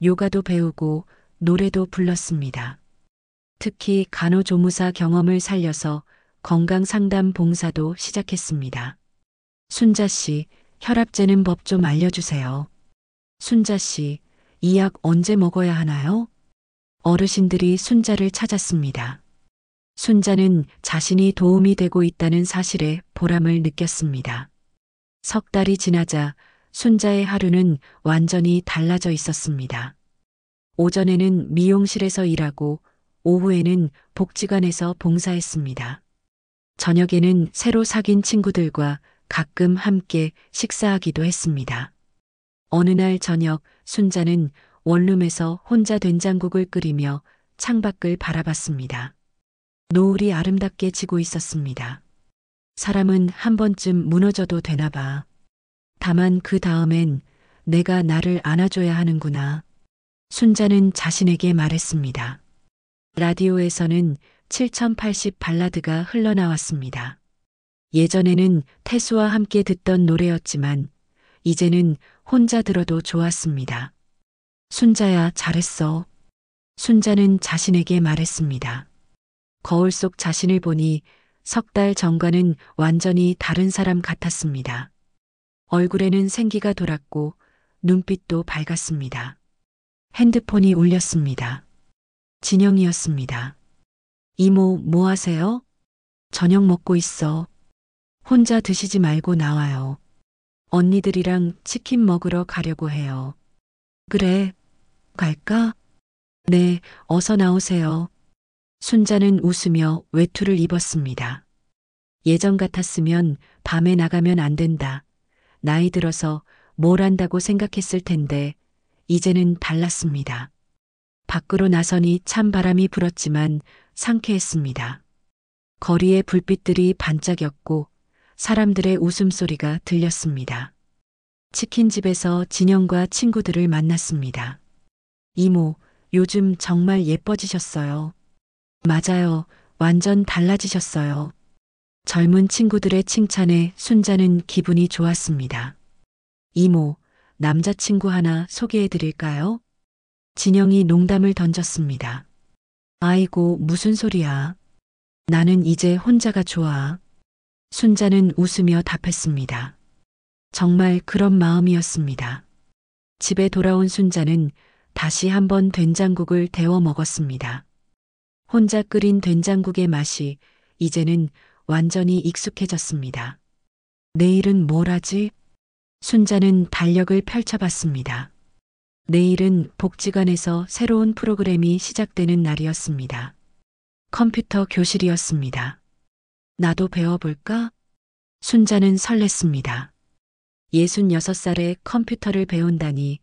요가도 배우고 노래도 불렀습니다. 특히 간호조무사 경험을 살려서 건강상담 봉사도 시작했습니다. 순자 씨, 혈압 재는 법 좀 알려주세요. 순자 씨, 이 약 언제 먹어야 하나요? 어르신들이 순자를 찾았습니다. 순자는 자신이 도움이 되고 있다는 사실에 보람을 느꼈습니다. 석 달이 지나자 순자의 하루는 완전히 달라져 있었습니다. 오전에는 미용실에서 일하고 오후에는 복지관에서 봉사했습니다. 저녁에는 새로 사귄 친구들과 가끔 함께 식사하기도 했습니다. 어느 날 저녁 순자는 원룸에서 혼자 된장국을 끓이며 창밖을 바라봤습니다. 노을이 아름답게 지고 있었습니다. 사람은 한 번쯤 무너져도 되나 봐. 다만 그 다음엔 내가 나를 안아줘야 하는구나. 순자는 자신에게 말했습니다. 라디오에서는 7080 발라드가 흘러나왔습니다. 예전에는 태수와 함께 듣던 노래였지만 이제는 혼자 들어도 좋았습니다. 순자야, 잘했어. 순자는 자신에게 말했습니다. 거울 속 자신을 보니 석 달 전과는 완전히 다른 사람 같았습니다. 얼굴에는 생기가 돌았고 눈빛도 밝았습니다. 핸드폰이 울렸습니다. 진영이었습니다. 이모, 뭐 하세요? 저녁 먹고 있어. 혼자 드시지 말고 나와요. 언니들이랑 치킨 먹으러 가려고 해요. 그래, 갈까? 네, 어서 나오세요. 순자는 웃으며 외투를 입었습니다. 예전 같았으면 밤에 나가면 안 된다. 나이 들어서 뭘 한다고 생각했을 텐데 이제는 달랐습니다. 밖으로 나서니 찬 바람이 불었지만 상쾌했습니다. 거리의 불빛들이 반짝였고 사람들의 웃음소리가 들렸습니다. 치킨집에서 진영과 친구들을 만났습니다. 이모, 요즘 정말 예뻐지셨어요. 맞아요. 완전 달라지셨어요. 젊은 친구들의 칭찬에 순자는 기분이 좋았습니다. 이모, 남자친구 하나 소개해 드릴까요? 진영이 농담을 던졌습니다. 아이고, 무슨 소리야. 나는 이제 혼자가 좋아. 순자는 웃으며 답했습니다. 정말 그런 마음이었습니다. 집에 돌아온 순자는 다시 한번 된장국을 데워 먹었습니다. 혼자 끓인 된장국의 맛이 이제는 완전히 익숙해졌습니다. 내일은 뭘 하지? 순자는 달력을 펼쳐봤습니다. 내일은 복지관에서 새로운 프로그램이 시작되는 날이었습니다. 컴퓨터 교실이었습니다. 나도 배워볼까? 순자는 설렜습니다. 66살에 컴퓨터를 배운다니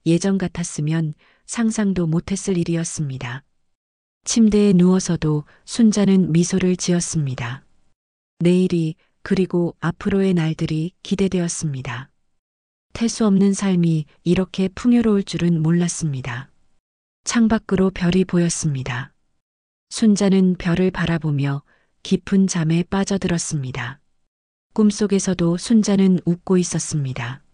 예전 같았으면 상상도 못했을 일이었습니다. 침대에 누워서도 순자는 미소를 지었습니다. 내일이 그리고 앞으로의 날들이 기대되었습니다. 태수 없는 삶이 이렇게 풍요로울 줄은 몰랐습니다. 창밖으로 별이 보였습니다. 순자는 별을 바라보며 깊은 잠에 빠져들었습니다. 꿈속에서도 순자는 웃고 있었습니다.